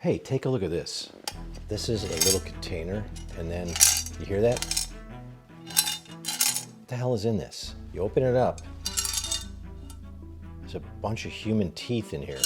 Hey, take a look at this. This is a little container, and then, you hear that? What the hell is in this? You open it up, there's a bunch of human teeth in here.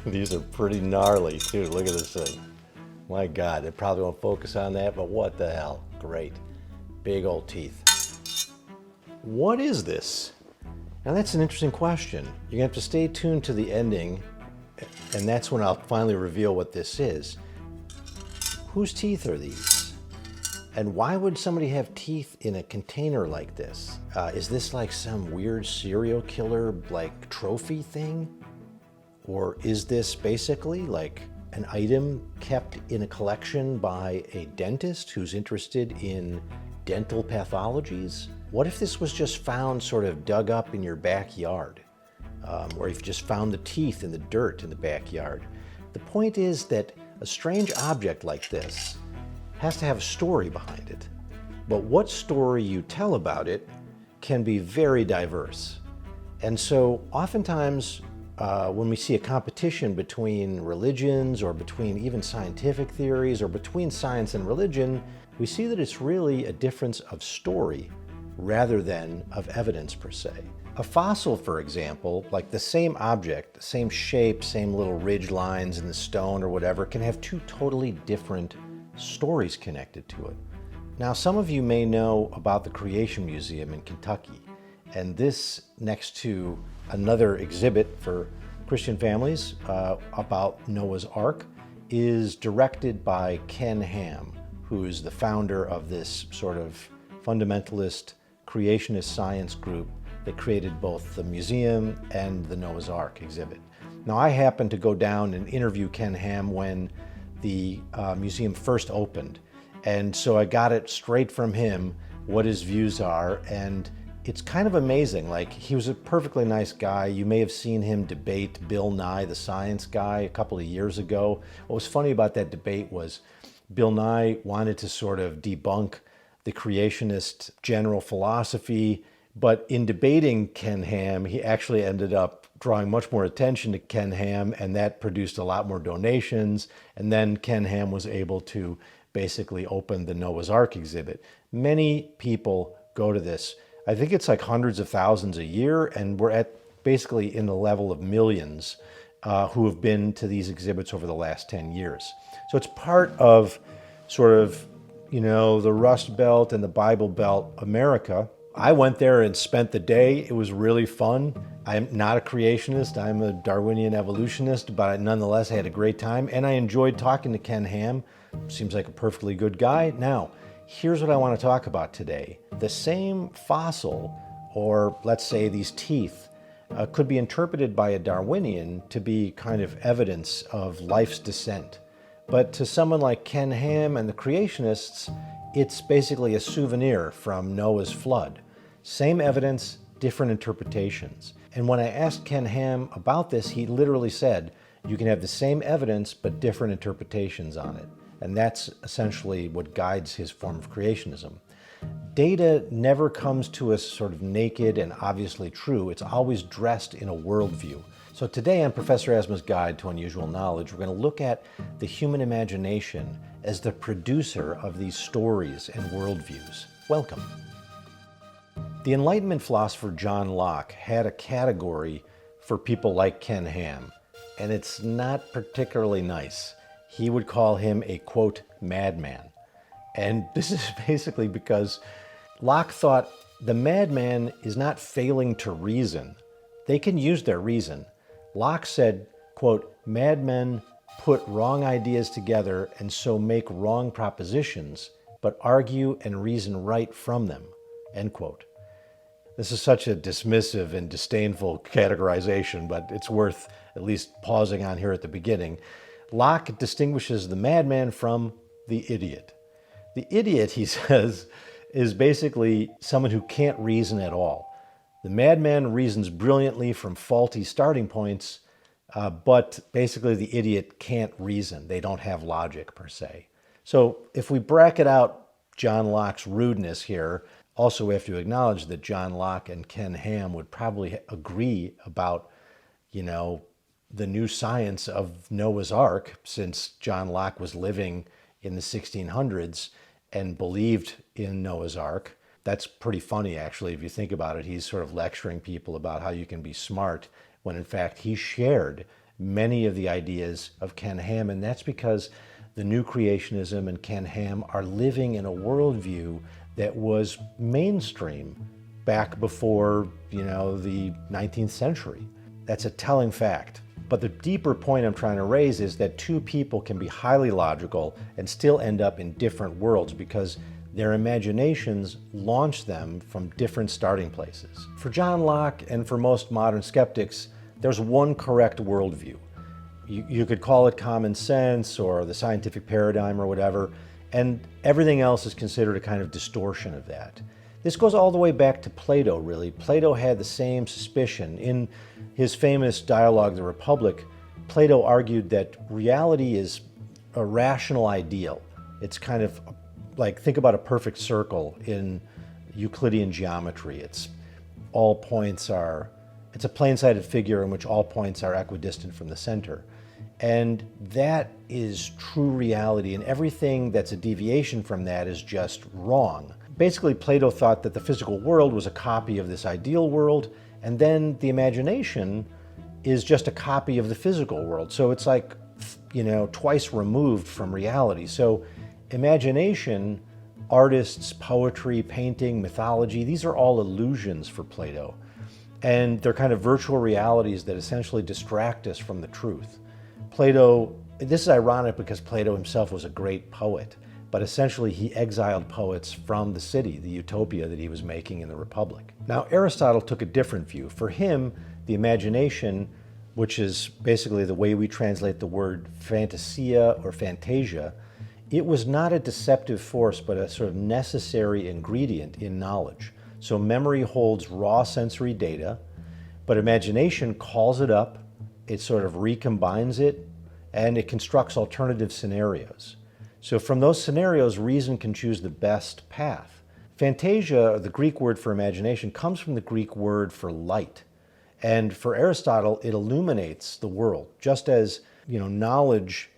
These are pretty gnarly too, look at this thing. My God, they probably won't focus on that, but what the hell? Great. Big old teeth. What is this? Now that's an interesting question. You're gonna have to stay tuned to the ending, and that's when I'll finally reveal what this is. Whose teeth are these? And why would somebody have teeth in a container like this? Is this like some weird serial killer like trophy thing? Or is this basically like an item kept in a collection by a dentist who's interested in dental pathologies? What if this was just found sort of dug up in your backyard? Or if you just found the teeth in the dirt in the backyard? The point is that a strange object like this has to have a story behind it. But what story you tell about it can be very diverse. And so oftentimes when we see a competition between religions or between even scientific theories or between science and religion, we see that it's really a difference of story rather than of evidence per se. A fossil, for example, like the same object, the same shape, same little ridge lines in the stone or whatever, can have two totally different stories connected to it. Now, some of you may know about the Creation Museum in Kentucky, and this next to another exhibit for Christian families about Noah's Ark is directed by Ken Ham, who is the founder of this sort of fundamentalist creationist science group that created both the museum and the Noah's Ark exhibit. Now, I happened to go down and interview Ken Ham when the museum first opened, and so I got it straight from him what his views are, and it's kind of amazing. Like, he was a perfectly nice guy. You may have seen him debate Bill Nye, the science guy, a couple of years ago. What was funny about that debate was Bill Nye wanted to sort of debunk the creationist general philosophy, but in debating Ken Ham, he actually ended up drawing much more attention to Ken Ham, and that produced a lot more donations. And then Ken Ham was able to basically open the Noah's Ark exhibit. Many people go to this. I think it's like hundreds of thousands a year, and we're at basically in the level of millions who have been to these exhibits over the last 10 years. So it's part of sort of, you know, the Rust Belt and the Bible Belt America. I went there and spent the day. It was really fun. I'm not a creationist. I'm a Darwinian evolutionist, but nonetheless, I had a great time, and I enjoyed talking to Ken Ham. Seems like a perfectly good guy. Now, here's what I want to talk about today. The same fossil, or let's say these teeth, could be interpreted by a Darwinian to be kind of evidence of life's descent. But to someone like Ken Ham and the creationists, it's basically a souvenir from Noah's flood. Same evidence, different interpretations. And when I asked Ken Ham about this, he literally said, you can have the same evidence, but different interpretations on it. And that's essentially what guides his form of creationism. Data never comes to us sort of naked and obviously true. It's always dressed in a worldview. So today on Professor Asma's Guide to Unusual Knowledge, we're going to look at the human imagination as the producer of these stories and worldviews. Welcome. The Enlightenment philosopher John Locke had a category for people like Ken Ham, and it's not particularly nice. He would call him a, quote, madman. And this is basically because Locke thought the madman is not failing to reason. They can use their reason. Locke said, quote, madmen put wrong ideas together and so make wrong propositions, but argue and reason right from them, end quote. This is such a dismissive and disdainful categorization, but it's worth at least pausing on here at the beginning. Locke distinguishes the madman from the idiot. The idiot, he says, is basically someone who can't reason at all. The madman reasons brilliantly from faulty starting points, but basically the idiot can't reason. They don't have logic per se. So if we bracket out John Locke's rudeness here, also we have to acknowledge that John Locke and Ken Ham would probably agree about, you know, the new science of Noah's Ark, since John Locke was living in the 1600s and believed in Noah's Ark. That's pretty funny, actually, if you think about it. He's sort of lecturing people about how you can be smart, when in fact he shared many of the ideas of Ken Ham. And that's because the new creationism and Ken Ham are living in a worldview that was mainstream back before, the 19th century. That's a telling fact. But the deeper point I'm trying to raise is that two people can be highly logical and still end up in different worlds because their imaginations launch them from different starting places. For John Locke and for most modern skeptics, there's one correct worldview. You could call it common sense or the scientific paradigm or whatever, and everything else is considered a kind of distortion of that. This goes all the way back to Plato, really. Plato had the same suspicion. In his famous dialogue, The Republic, Plato argued that reality is a rational ideal. It's kind of like, think about a perfect circle in Euclidean geometry. It's a plain-sided figure in which all points are equidistant from the center. And that is true reality, and everything that's a deviation from that is just wrong. Basically, Plato thought that the physical world was a copy of this ideal world, and then the imagination is just a copy of the physical world. So it's like, twice removed from reality. So imagination, artists, poetry, painting, mythology, these are all illusions for Plato. And they're kind of virtual realities that essentially distract us from the truth. Plato, this is ironic because Plato himself was a great poet, but essentially he exiled poets from the city, the utopia that he was making in the Republic. Now, Aristotle took a different view. For him, the imagination, which is basically the way we translate the word fantasia or fantasia, it was not a deceptive force, but a sort of necessary ingredient in knowledge. So memory holds raw sensory data, but imagination calls it up, it sort of recombines it, and it constructs alternative scenarios. So from those scenarios, reason can choose the best path. Fantasia, the Greek word for imagination, comes from the Greek word for light. And for Aristotle, it illuminates the world, just as knowledge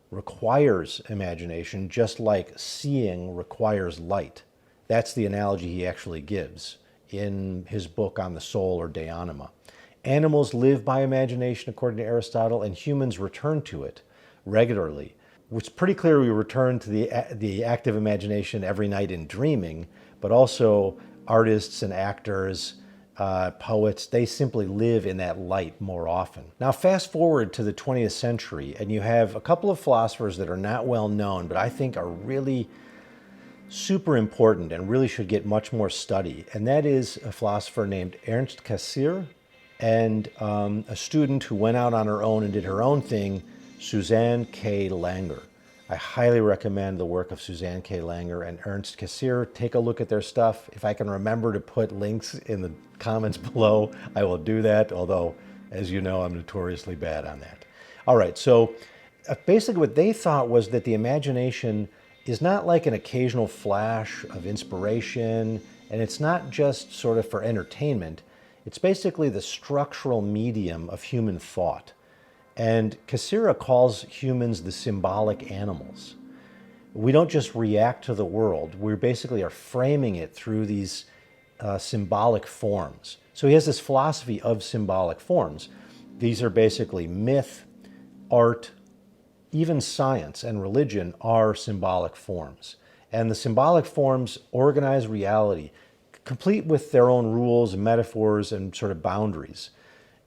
requires imagination, just like seeing requires light. That's the analogy he actually gives in his book on the soul, or De Anima. Animals live by imagination, according to Aristotle, and humans return to it regularly. It's pretty clear we return to the active imagination every night in dreaming, but also artists and actors, poets, they simply live in that light more often. Now fast forward to the 20th century, and you have a couple of philosophers that are not well known, but I think are really super important and really should get much more study. And that is a philosopher named Ernst Cassirer, and a student who went out on her own and did her own thing, Susanne K. Langer. I highly recommend the work of Susanne K. Langer and Ernst Cassirer. Take a look at their stuff. If I can remember to put links in the comments below, I will do that, although, as you know, I'm notoriously bad on that. All right, so basically what they thought was that the imagination is not like an occasional flash of inspiration, and it's not just sort of for entertainment. It's basically the structural medium of human thought. And Cassirer calls humans the symbolic animals. We don't just react to the world, we basically are framing it through these symbolic forms. So he has this philosophy of symbolic forms. These are basically myth, art, even science and religion are symbolic forms. And the symbolic forms organize reality, complete with their own rules and metaphors and sort of boundaries.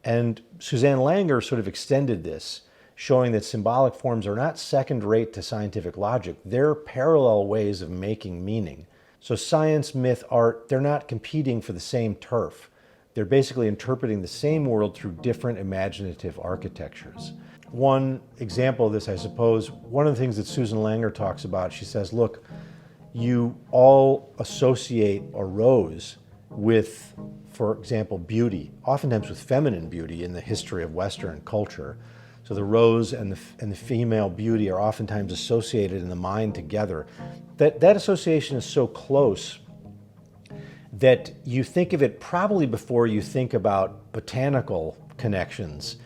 And Susanne Langer sort of extended this, showing that symbolic forms are not second rate to scientific logic. They're parallel ways of making meaning. So science, myth, art, they're not competing for the same turf. They're basically interpreting the same world through different imaginative architectures. One example of this, I suppose, one of the things that Susan Langer talks about, she says, look, you all associate a rose with, for example, beauty, oftentimes with feminine beauty in the history of Western culture. So the rose and the female beauty are oftentimes associated in the mind together. That association is so close that you think of it probably before you think about botanical connections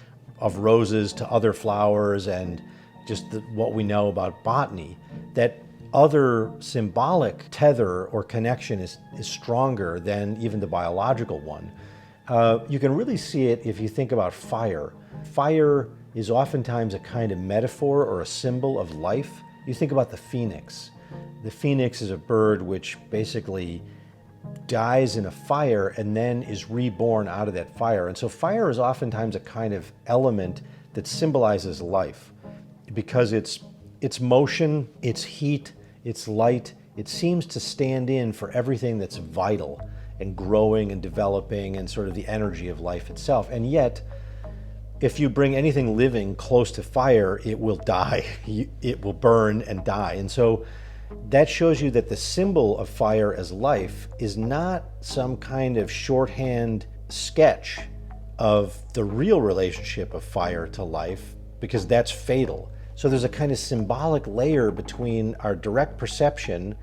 of roses to other flowers and just what we know about botany, that other symbolic tether or connection is stronger than even the biological one. You can really see it if you think about fire. Fire is oftentimes a kind of metaphor or a symbol of life. You think about the phoenix. The phoenix is a bird which basically dies in a fire and then is reborn out of that fire. And so fire is oftentimes a kind of element that symbolizes life because it's motion, it's heat, it's light. It seems to stand in for everything that's vital and growing and developing and sort of the energy of life itself. And yet, if you bring anything living close to fire, it will die. It will burn and die. And so that shows you that the symbol of fire as life is not some kind of shorthand sketch of the real relationship of fire to life, because that's fatal. So there's a kind of symbolic layer between our direct perception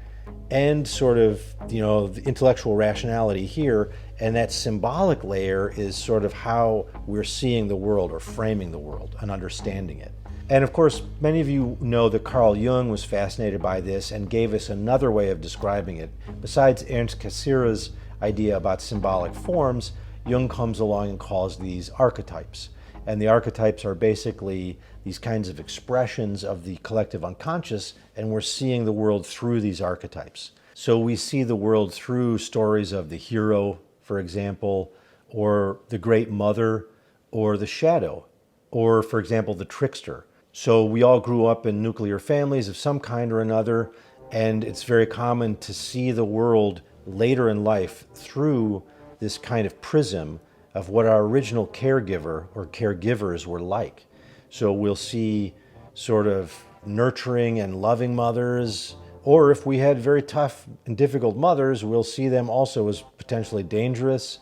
and sort of, the intellectual rationality here, and that symbolic layer is sort of how we're seeing the world or framing the world and understanding it. And of course, many of you know that Carl Jung was fascinated by this and gave us another way of describing it. Besides Ernst Cassirer's idea about symbolic forms, Jung comes along and calls these archetypes. And the archetypes are basically these kinds of expressions of the collective unconscious, and we're seeing the world through these archetypes. So we see the world through stories of the hero, for example, or the great mother, or the shadow, or, for example, the trickster. So we all grew up in nuclear families of some kind or another, and it's very common to see the world later in life through this kind of prism of what our original caregiver or caregivers were like. So we'll see sort of nurturing and loving mothers, or if we had very tough and difficult mothers, we'll see them also as potentially dangerous,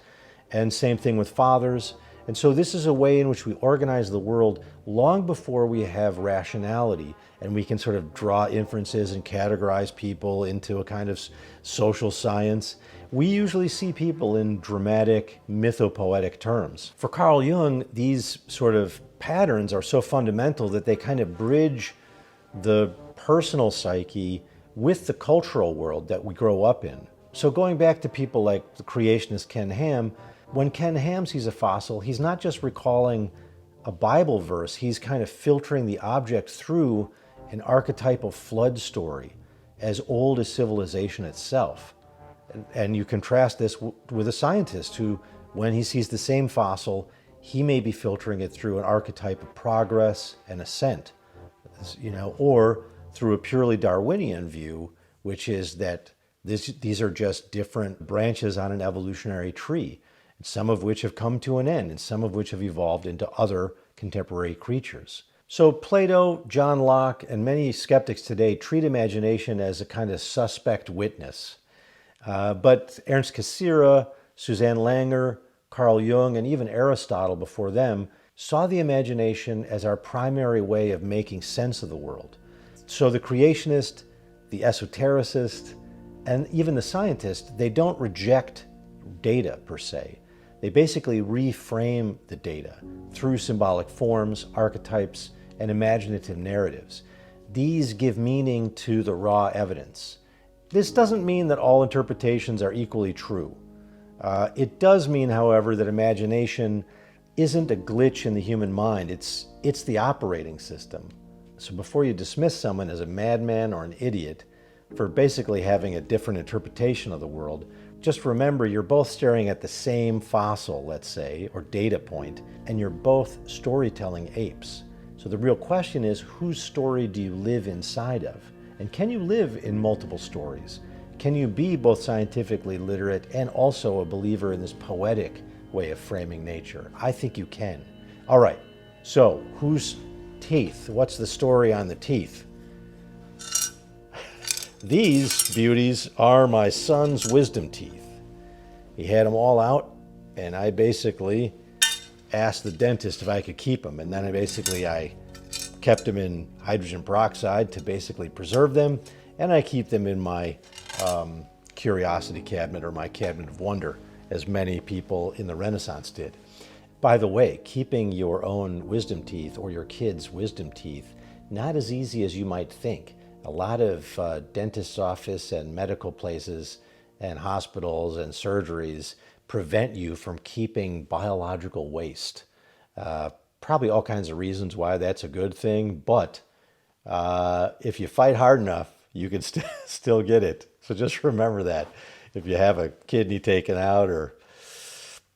and same thing with fathers. And so this is a way in which we organize the world long before we have rationality, and we can sort of draw inferences and categorize people into a kind of social science. We usually see people in dramatic, mythopoetic terms. For Carl Jung, these sort of patterns are so fundamental that they kind of bridge the personal psyche with the cultural world that we grow up in. So going back to people like the creationist Ken Ham, when Ken Ham sees a fossil, he's not just recalling a Bible verse, he's kind of filtering the object through an archetypal flood story as old as civilization itself. And you contrast this with a scientist who, when he sees the same fossil, he may be filtering it through an archetype of progress and ascent, or through a purely Darwinian view, which is that these are just different branches on an evolutionary tree, some of which have come to an end and some of which have evolved into other contemporary creatures. So Plato, John Locke, and many skeptics today treat imagination as a kind of suspect witness. But Ernst Cassirer, Suzanne Langer, Carl Jung, and even Aristotle before them saw the imagination as our primary way of making sense of the world. So the creationist, the esotericist, and even the scientist, they don't reject data per se. They basically reframe the data through symbolic forms, archetypes, and imaginative narratives. These give meaning to the raw evidence. This doesn't mean that all interpretations are equally true. It does mean, however, that imagination isn't a glitch in the human mind. It's the operating system. So before you dismiss someone as a madman or an idiot for basically having a different interpretation of the world, just remember you're both staring at the same fossil, let's say, or data point, and you're both storytelling apes. So the real question is, whose story do you live inside of? And can you live in multiple stories? Can you be both scientifically literate and also a believer in this poetic way of framing nature? I think you can. All right, so whose teeth? What's the story on the teeth? These beauties are my son's wisdom teeth. He had them all out, and I basically asked the dentist if I could keep them, and then I kept them in hydrogen peroxide to basically preserve them, and I keep them in my curiosity cabinet or my cabinet of wonder, as many people in the Renaissance did. By the way, keeping your own wisdom teeth or your kids' wisdom teeth, not as easy as you might think. A lot of dentist's office and medical places and hospitals and surgeries prevent you from keeping biological waste. Probably all kinds of reasons why that's a good thing, but if you fight hard enough, you can still get it. So just remember that. If you have a kidney taken out or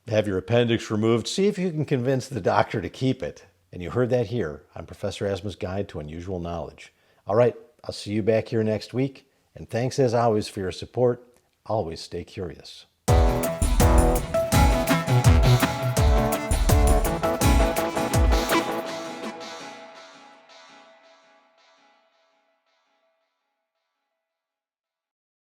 have your appendix removed, see if you can convince the doctor to keep it. And you heard that here on Professor Asma's Guide to Unusual Knowledge. All right, I'll see you back here next week. And thanks as always for your support. Always stay curious.